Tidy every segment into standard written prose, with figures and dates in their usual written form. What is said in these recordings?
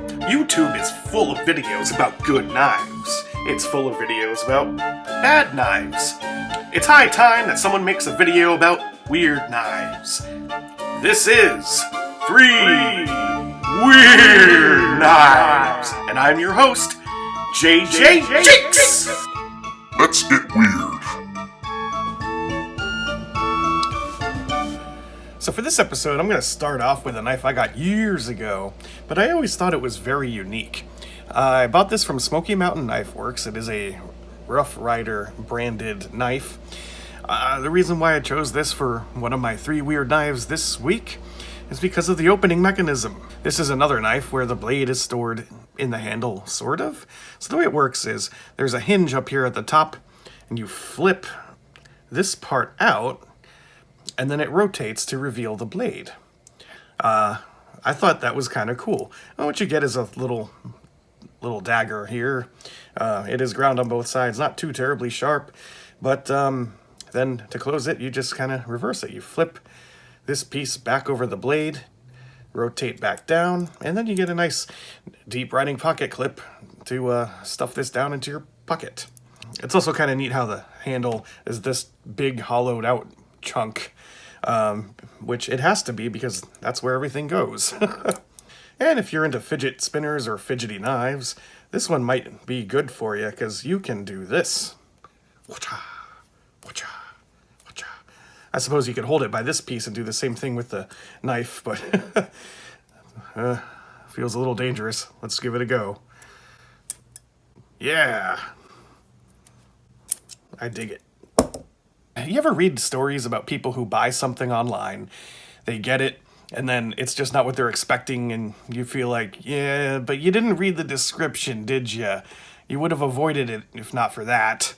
YouTube is full of videos about good knives. It's full of videos about bad knives. It's high time that someone makes a video about weird knives. This is 3 Weird Knives, and I'm your host, JJJinks. Let's get weird. So for this episode, I'm going to start off with a knife I got years ago, but I always thought it was very unique. I bought this from Smoky Mountain Knife Works. It is a Rough Rider branded knife. The reason why I chose this for one of my 3 weird knives this week is because of the opening mechanism. This is another knife where the blade is stored in the handle, sort of. So the way it works is there's a hinge up here at the top, and you flip this part out, and then it rotates to reveal the blade. I thought that was kind of cool. And what you get is a little dagger here. It is ground on both sides, not too terribly sharp, but then to close it, you just kind of reverse it. You flip this piece back over the blade, rotate back down, and then you get a nice deep riding pocket clip to stuff this down into your pocket. It's also kind of neat how the handle is this big hollowed out chunk, which it has to be because that's where everything goes. And if you're into fidget spinners or fidgety knives, this one might be good for you because you can do this. Wacha, wacha, wacha. I suppose you could hold it by this piece and do the same thing with the knife, but feels a little dangerous. Let's give it a go. Yeah. I dig it. You ever read stories about people who buy something online, they get it, and then it's just not what they're expecting, and you feel like, yeah, but you didn't read the description, did you? You would have avoided it if not for that.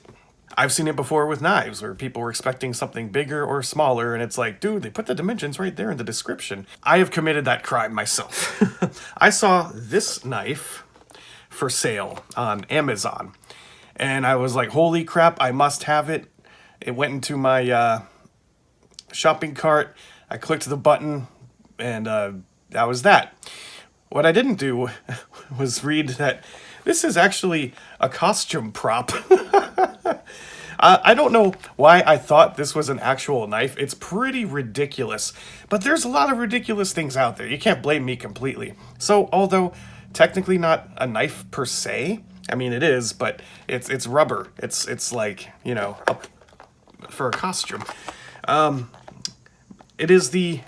I've seen it before with knives, where people were expecting something bigger or smaller, and it's like, dude, they put the dimensions right there in the description. I have committed that crime myself. I saw this knife for sale on Amazon, and I was like, holy crap, I must have it. It went into my shopping cart. I clicked the button, and that was that. What I didn't do was read that this is actually a costume prop. I don't know why I thought this was an actual knife. It's pretty ridiculous, but there's a lot of ridiculous things out there. You can't blame me completely. So, although technically not a knife per se, I mean it is, but it's rubber. It's like, you know, for a costume. It is the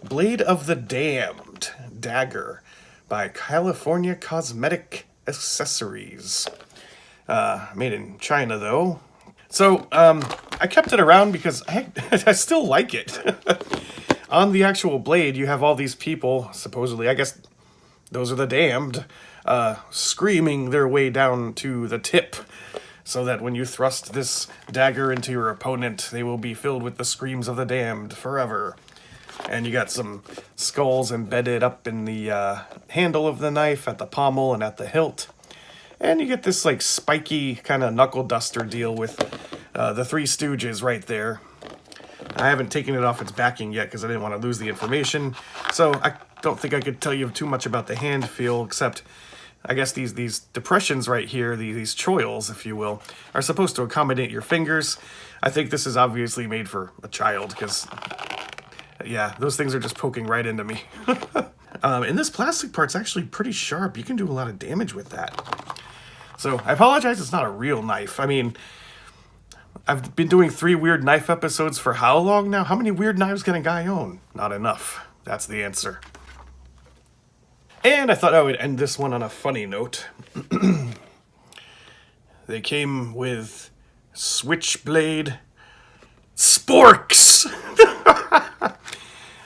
Blade of the Damned dagger by California Cosmetic Accessories. Made in China, though. So, I kept it around because I still like it. On the actual blade, you have all these people, supposedly, I guess those are the damned, screaming their way down to the tip, so that when you thrust this dagger into your opponent, they will be filled with the screams of the damned forever. And you got some skulls embedded up in the handle of the knife, at the pommel and at the hilt. And you get this like spiky kind of knuckle duster deal with the 3 Stooges right there. I haven't taken it off its backing yet because I didn't want to lose the information. So I don't think I could tell you too much about the hand feel, except I guess these depressions right here, these choils, if you will, are supposed to accommodate your fingers. I think this is obviously made for a child because, yeah, those things are just poking right into me. And this plastic part's actually pretty sharp. You can do a lot of damage with that. So I apologize, it's not a real knife. I mean, I've been doing 3 weird knife episodes for how long now? How many weird knives can a guy own? Not enough. That's the answer. And I thought I would end this one on a funny note. They came with Switchblade sporks.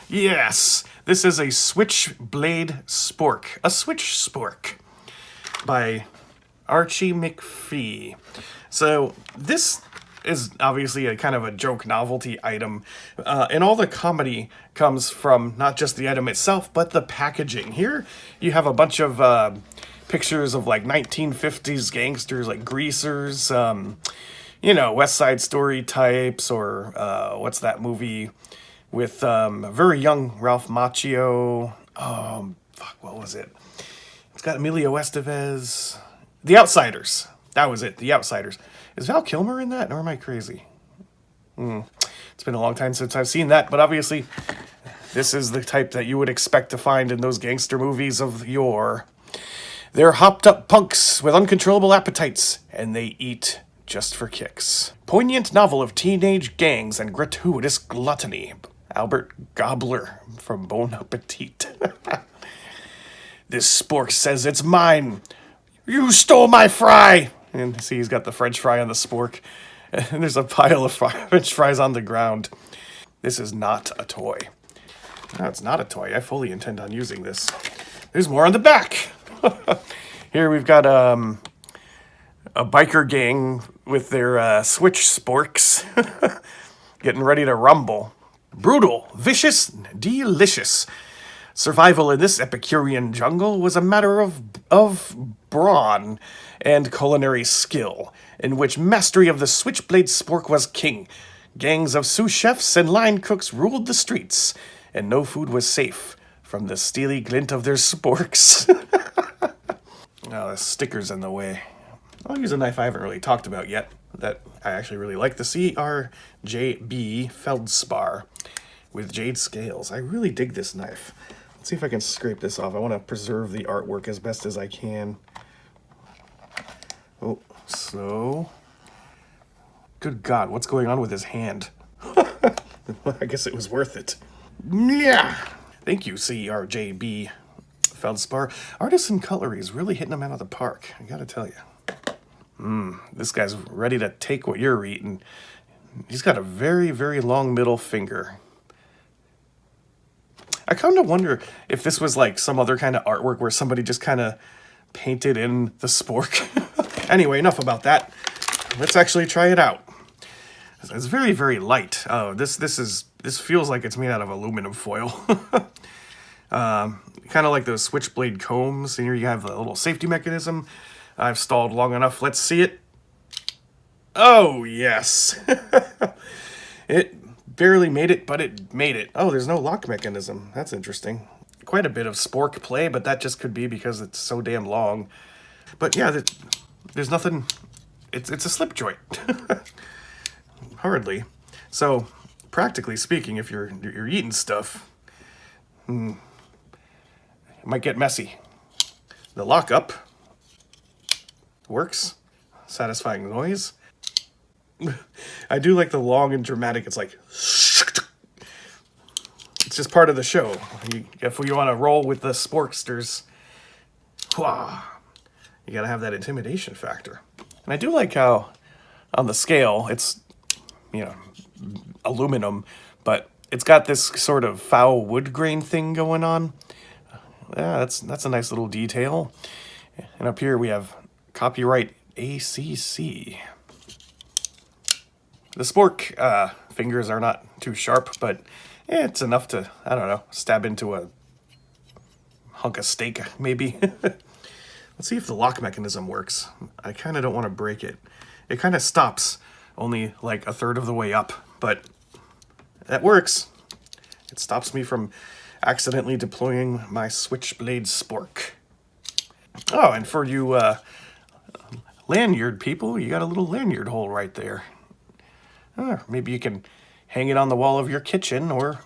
Yes, this is a Switchblade spork. A Switch spork by Archie McPhee. So this is obviously a kind of a joke novelty item, and all the comedy comes from not just the item itself, but the packaging. Here you have a bunch of pictures of like 1950s gangsters, like greasers, you know, West Side Story types, or what's that movie with very young Ralph Macchio? Fuck, what was it? It's got Emilio Estevez. The Outsiders. That was it. The Outsiders. Is Val Kilmer in that, or am I crazy? It's been a long time since I've seen that, but obviously this is the type that you would expect to find in those gangster movies of yore. They're hopped up punks with uncontrollable appetites, and they eat just for kicks. Poignant novel of teenage gangs and gratuitous gluttony. Albert Gobler from Bon Appetit. This spork says it's mine. You stole my fry! And see, he's got the French fry on the spork. And there's a pile of French fries on the ground. This is not a toy. No, it's not a toy. I fully intend on using this. There's more on the back. Here we've got a biker gang with their switch sporks getting ready to rumble. Brutal, vicious, delicious. Survival in this Epicurean jungle was a matter of brawn and culinary skill, in which mastery of the Switchblade spork was king. Gangs of sous chefs and line cooks ruled the streets, and no food was safe from the steely glint of their sporks. Oh, the sticker's in the way. I'll use a knife I haven't really talked about yet, that I actually really like, the CRJB Feldspar with jade scales. I really dig this knife. Let's see if I can scrape this off. I want to preserve the artwork as best as I can. Oh, so... Good God, what's going on with his hand? I guess it was worth it. Yeah! Thank you, CRJB Feldspar. Artisan cutlery is really hitting them out of the park, I gotta tell you. This guy's ready to take what you're eating. He's got a very, very long middle finger. I kind of wonder if this was like some other kind of artwork where somebody just kind of painted in the spork. Anyway, enough about that. Let's actually try it out. It's very, very light. Oh, this feels like it's made out of aluminum foil. Kind of like those Switchblade combs. And here you have the little safety mechanism. I've stalled long enough. Let's see it. Oh, yes. It barely made it, but it made it. Oh, there's no lock mechanism. That's interesting. Quite a bit of spork play, but that just could be because it's so damn long. But yeah, there's nothing. It's a slip joint. Hardly. So, practically speaking, if you're eating stuff, it might get messy. The lockup works. Satisfying noise. I do like the long and dramatic. It's like, it's just part of the show. If you want to roll with the sporksters, you gotta have that intimidation factor. And I do like how on the scale it's, aluminum, but it's got this sort of foul wood grain thing going on. Yeah, that's a nice little detail. And up here we have copyright ACC. The spork fingers are not too sharp, but it's enough to, I don't know, stab into a hunk of steak, maybe. Let's see if the lock mechanism works. I kind of don't want to break it. It kind of stops only like a third of the way up, but that works. It stops me from accidentally deploying my Switchblade spork. Oh, and for you lanyard people, you got a little lanyard hole right there. Or maybe you can hang it on the wall of your kitchen or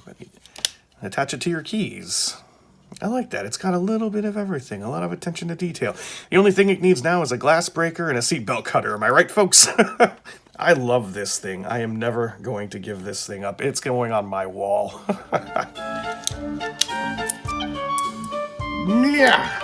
attach it to your keys. I like that. It's got a little bit of everything, a lot of attention to detail. The only thing it needs now is a glass breaker and a seatbelt cutter. Am I right, folks? I love this thing. I am never going to give this thing up. It's going on my wall. Yeah.